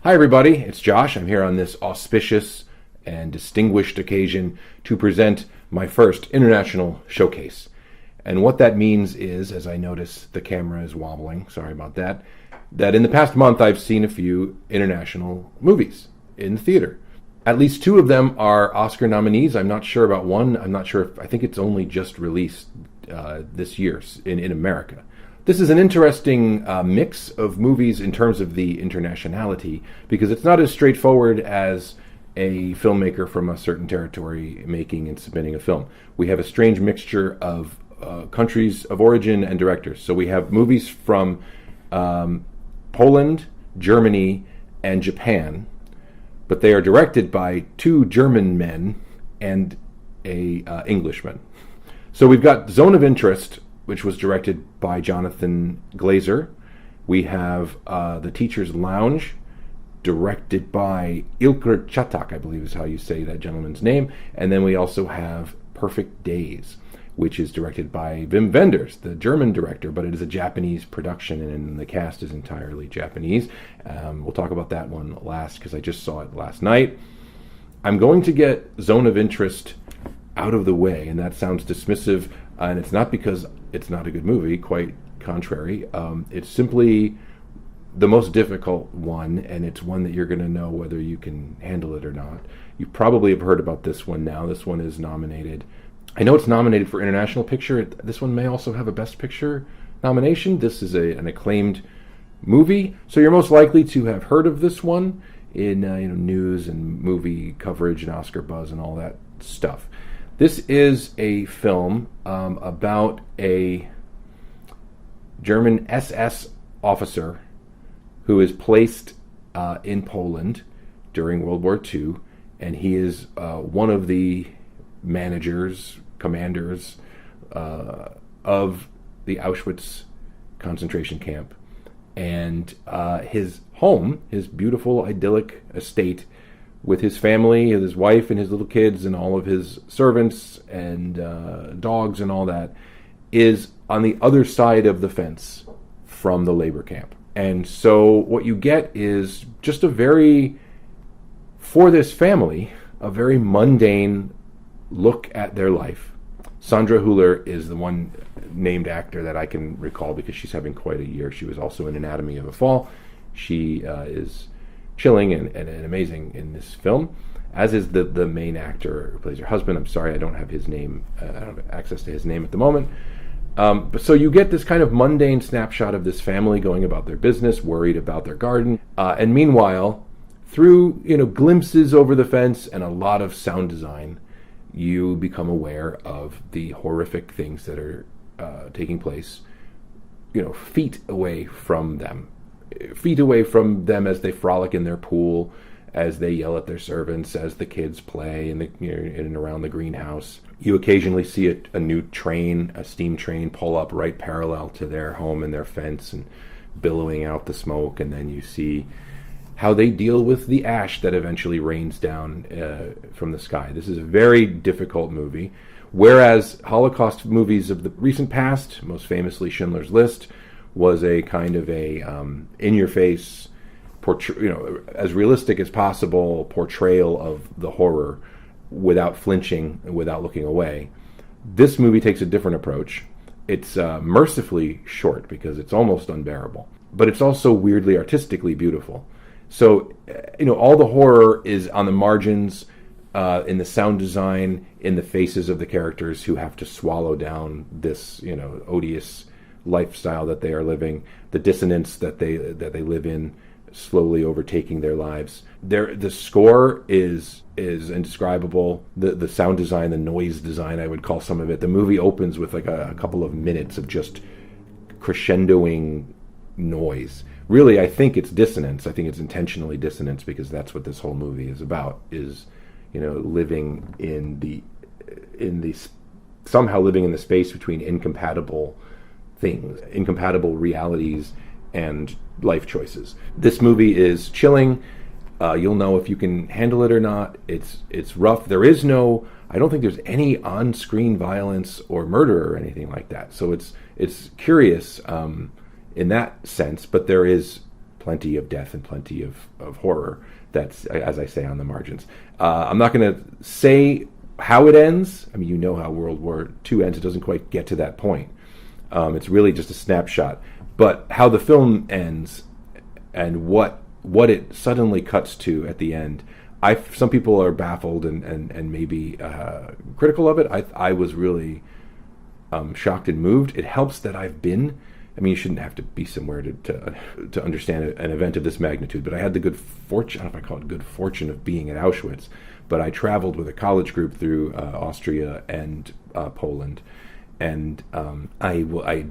Hi, everybody. It's Josh. I'm here on this auspicious and distinguished occasion to present my first international showcase. And what that means is, as I notice the camera is wobbling, sorry about that, that in the past month I've seen a few international movies in the theater. At least two of them are Oscar nominees. I'm not sure about one. I think it's only just released this year in America. This is an interesting mix of movies in terms of the internationality, because it's not as straightforward as a filmmaker from a certain territory making and submitting a film. We have a strange mixture of countries of origin and directors. So we have movies from Poland, Germany, and Japan, but they are directed by two German men and a Englishman. So we've got Zone of Interest, which was directed by Jonathan Glazer. We have The Teacher's Lounge, directed by Ilker Çatak, I believe is how you say that gentleman's name. And then we also have Perfect Days, which is directed by Wim Wenders, the German director, but it is a Japanese production, and the cast is entirely Japanese. We'll talk about that one last, because I just saw it last night. I'm going to get Zone of Interest out of the way, and that sounds dismissive, and it's not because it's not a good movie, quite contrary. It's simply the most difficult one, and it's one that you're going to know whether you can handle it or not. You probably have heard about this one now. This one is nominated. I know it's nominated for International Picture. This one may also have a Best Picture nomination. This is an acclaimed movie, so you're most likely to have heard of this one in news and movie coverage and Oscar buzz and all that stuff. This is a film about a German SS officer who is placed in Poland during World War II, and he is one of the commanders of the Auschwitz concentration camp. And his home, his beautiful, idyllic estate, with his family, his wife and his little kids and all of his servants and dogs and all that, is on the other side of the fence from the labor camp. And so what you get is just for this family, a very mundane look at their life. Sandra Hüller is the one named actor that I can recall because she's having quite a year. She was also in Anatomy of a Fall. She is chilling and amazing in this film, as is the main actor who plays her husband. I'm sorry, I don't have his name. I don't have access to his name at the moment. But so you get this kind of mundane snapshot of this family going about their business, worried about their garden, and meanwhile, through glimpses over the fence and a lot of sound design, you become aware of the horrific things that are taking place, feet away from them as they frolic in their pool, as they yell at their servants, as the kids play in and around the greenhouse. You occasionally see a new train, a steam train, pull up right parallel to their home and their fence and billowing out the smoke, and then you see how they deal with the ash that eventually rains down from the sky. This is a very difficult movie. Whereas Holocaust movies of the recent past, most famously Schindler's List, was a kind of a in-your-face, as realistic as possible portrayal of the horror without flinching and without looking away. This movie takes a different approach. It's mercifully short because it's almost unbearable, but it's also weirdly artistically beautiful. So, all the horror is on the margins, in the sound design, in the faces of the characters who have to swallow down this, odious lifestyle that they are living, the dissonance that they live in, slowly overtaking their lives. The score is indescribable. The sound design, the noise design, I would call some of it. The movie opens with like a couple of minutes of just crescendoing noise. Really, I think it's dissonance. I think it's intentionally dissonance, because that's what this whole movie is about, is living somehow living in the space between incompatible things, incompatible realities and life choices. This movie is chilling. You'll know if you can handle it or not. It's rough. I don't think there's any on-screen violence or murder or anything like that. So it's curious in that sense, but there is plenty of death and plenty of horror. That's, as I say, on the margins. I'm not going to say how it ends. I mean, you know how World War II ends. It doesn't quite get to that point. It's really just a snapshot. But how the film ends and what it suddenly cuts to at the end, some people are baffled and maybe critical of it. I was really shocked and moved. It helps that I've been. I mean, you shouldn't have to be somewhere to understand an event of this magnitude, but I had the good fortune, I don't know if I call it good fortune, of being at Auschwitz. But I traveled with a college group through Austria and Poland, and I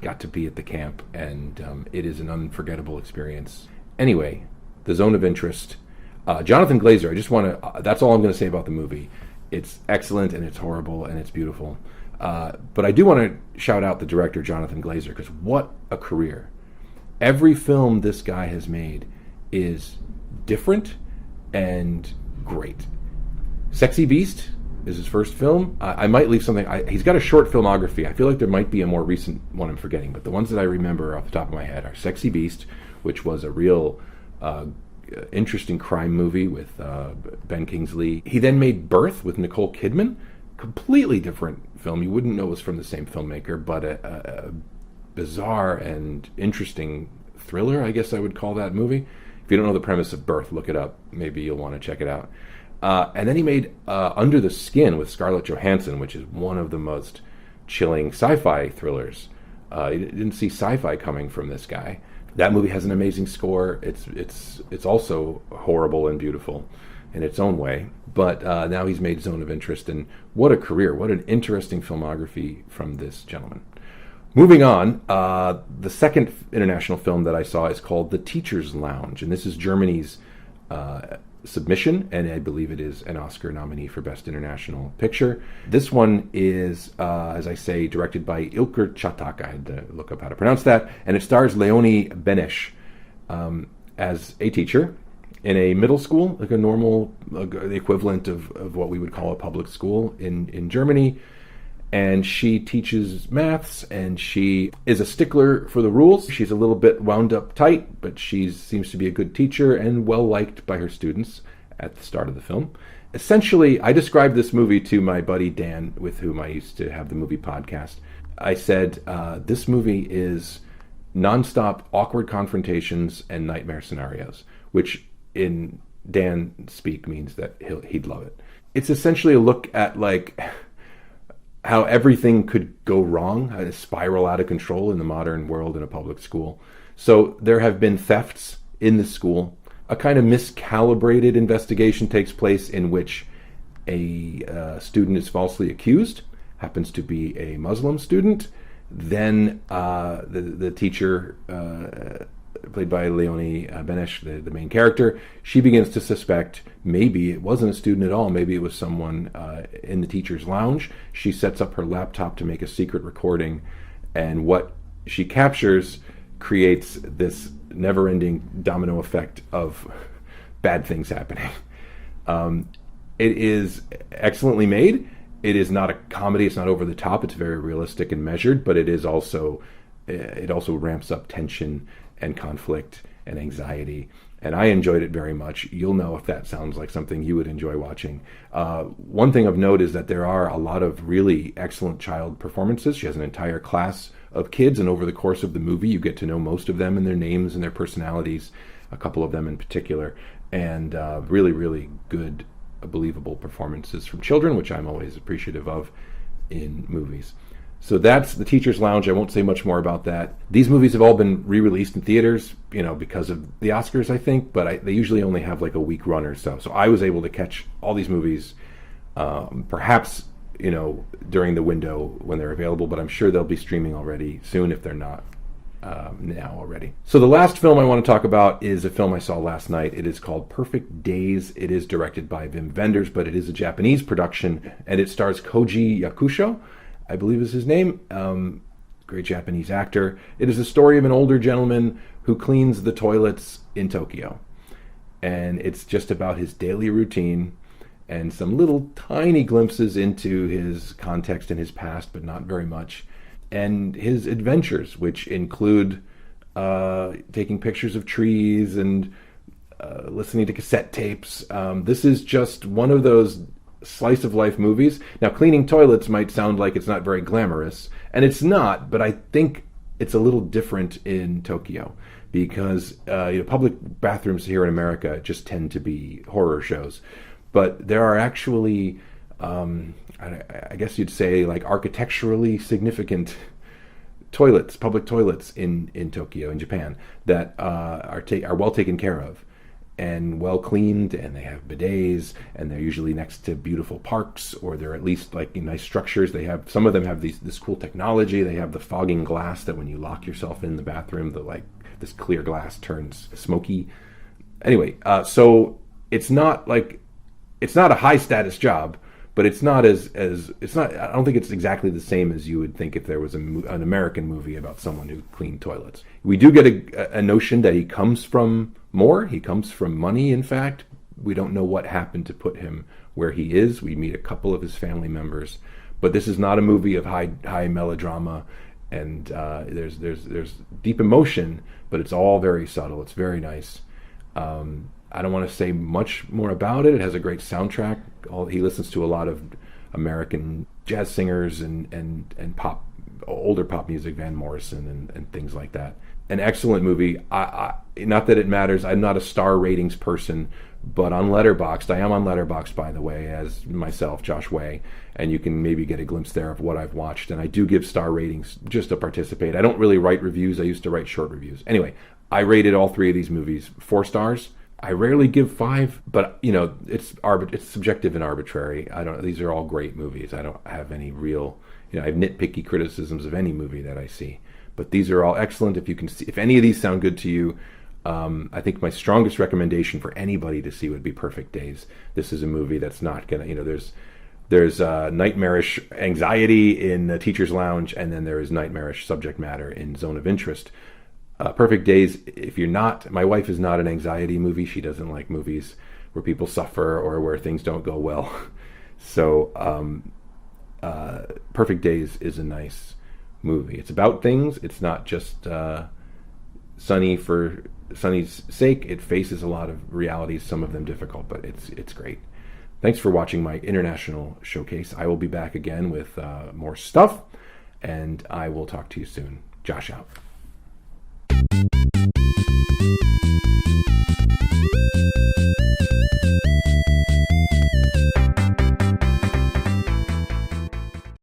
got to be at the camp, and it is an unforgettable experience. Anyway, The Zone of Interest. Jonathan Glazer, I just want to, that's all I'm going to say about the movie. It's excellent, and it's horrible, and it's beautiful. But I do want to shout out the director, Jonathan Glazer, because what a career. Every film this guy has made is different and great. Sexy Beast is his first film. I might leave something. He's got a short filmography. I feel like there might be a more recent one I'm forgetting, but the ones that I remember off the top of my head are Sexy Beast, which was a real interesting crime movie with Ben Kingsley. He then made Birth with Nicole Kidman. Completely different film. You wouldn't know it was from the same filmmaker, but a bizarre and interesting thriller, I guess I would call that movie. If you don't know the premise of Birth, look it up. Maybe you'll want to check it out. And then he made Under the Skin with Scarlett Johansson, which is one of the most chilling sci-fi thrillers. You didn't see sci-fi coming from this guy. That movie has an amazing score. It's also horrible and beautiful in its own way. But now he's made Zone of Interest, and what a career. What an interesting filmography from this gentleman. Moving on, the second international film that I saw is called The Teacher's Lounge, and this is Germany's submission, and I believe it is an Oscar nominee for Best International Picture. This one is, as I say, directed by Ilker Çatak. I had to look up how to pronounce that, and it stars Leonie Benesch as a teacher in a middle school, like a normal, the equivalent of what we would call a public school in Germany. And she teaches maths, and she is a stickler for the rules. She's a little bit wound up tight, but she seems to be a good teacher and well-liked by her students at the start of the film. Essentially, I described this movie to my buddy Dan, with whom I used to have the movie podcast. I said, this movie is nonstop awkward confrontations and nightmare scenarios, which in Dan speak means that he'd love it. It's essentially a look at, like, how everything could go wrong, how to spiral out of control in the modern world in a public school. So there have been thefts in the school. A kind of miscalibrated investigation takes place in which a student is falsely accused, happens to be a Muslim student. Then the teacher, played by Leonie Benesch, the main character, she begins to suspect maybe it wasn't a student at all. Maybe it was someone in the teacher's lounge. She sets up her laptop to make a secret recording, and what she captures creates this never-ending domino effect of bad things happening. It is excellently made. It is not a comedy. It's not over the top. It's very realistic and measured, but it also ramps up tension and conflict and anxiety, and I enjoyed it very much. You'll know if that sounds like something you would enjoy watching. One thing of note is that there are a lot of really excellent child performances. She has an entire class of kids, and over the course of the movie you get to know most of them and their names and their personalities, a couple of them in particular, and really, really good, believable performances from children, which I'm always appreciative of in movies. So that's The Teacher's Lounge. I won't say much more about that. These movies have all been re-released in theaters, because of the Oscars, I think, but they usually only have like a week run or so. So I was able to catch all these movies, perhaps, during the window when they're available, but I'm sure they'll be streaming already soon if they're not now already. So the last film I want to talk about is a film I saw last night. It is called Perfect Days. It is directed by Wim Wenders, but it is a Japanese production, and it stars Koji Yakusho, I believe is his name, great Japanese actor. It is the story of an older gentleman who cleans the toilets in Tokyo. And it's just about his daily routine and some little tiny glimpses into his context and his past, but not very much. And his adventures, which include taking pictures of trees and listening to cassette tapes. This is just one of those slice of life movies. Now, cleaning toilets might sound like it's not very glamorous, and it's not, but I think it's a little different in Tokyo because public bathrooms here in America just tend to be horror shows. But there are actually, I guess you'd say, like architecturally significant toilets, public toilets in Tokyo, in Japan, that are well taken care of and well cleaned, and they have bidets, and they're usually next to beautiful parks, or they're at least like in nice structures. They have, some of them have this cool technology. They have the fogging glass that when you lock yourself in the bathroom, this clear glass turns smoky. Anyway, so it's not a high status job, but it's not it's not. I don't think it's exactly the same as you would think if there was an American movie about someone who cleaned toilets. We do get a notion that he comes from more. He comes from money. In fact, we don't know what happened to put him where he is. We meet a couple of his family members, but this is not a movie of high melodrama, and there's deep emotion, but it's all very subtle. It's very nice. I don't want to say much more about it. It has a great soundtrack. He listens to a lot of American jazz singers and pop, older pop music, Van Morrison and things like that. An excellent movie. Not that it matters. I'm not a star ratings person, but on Letterboxd, I am on Letterboxd, by the way, as myself, Josh Way, and you can maybe get a glimpse there of what I've watched. And I do give star ratings just to participate. I don't really write reviews. I used to write short reviews. Anyway, I rated all three of these movies 4 stars. I rarely give 5, but it's subjective and arbitrary. These are all great movies. I don't have any real, I have nitpicky criticisms of any movie that I see, but these are all excellent. If any of these sound good to you, I think my strongest recommendation for anybody to see would be Perfect Days. This is a movie that's not gonna, there's nightmarish anxiety in the Teacher's Lounge, and then there is nightmarish subject matter in Zone of Interest. Perfect Days, if you're not, my wife is not an anxiety movie. She doesn't like movies where people suffer or where things don't go well. So Perfect Days is a nice movie. It's about things. It's not just sunny for sunny's sake. It faces a lot of realities, some of them difficult, but it's great. Thanks for watching my international showcase. I will be back again with more stuff, and I will talk to you soon. Josh out.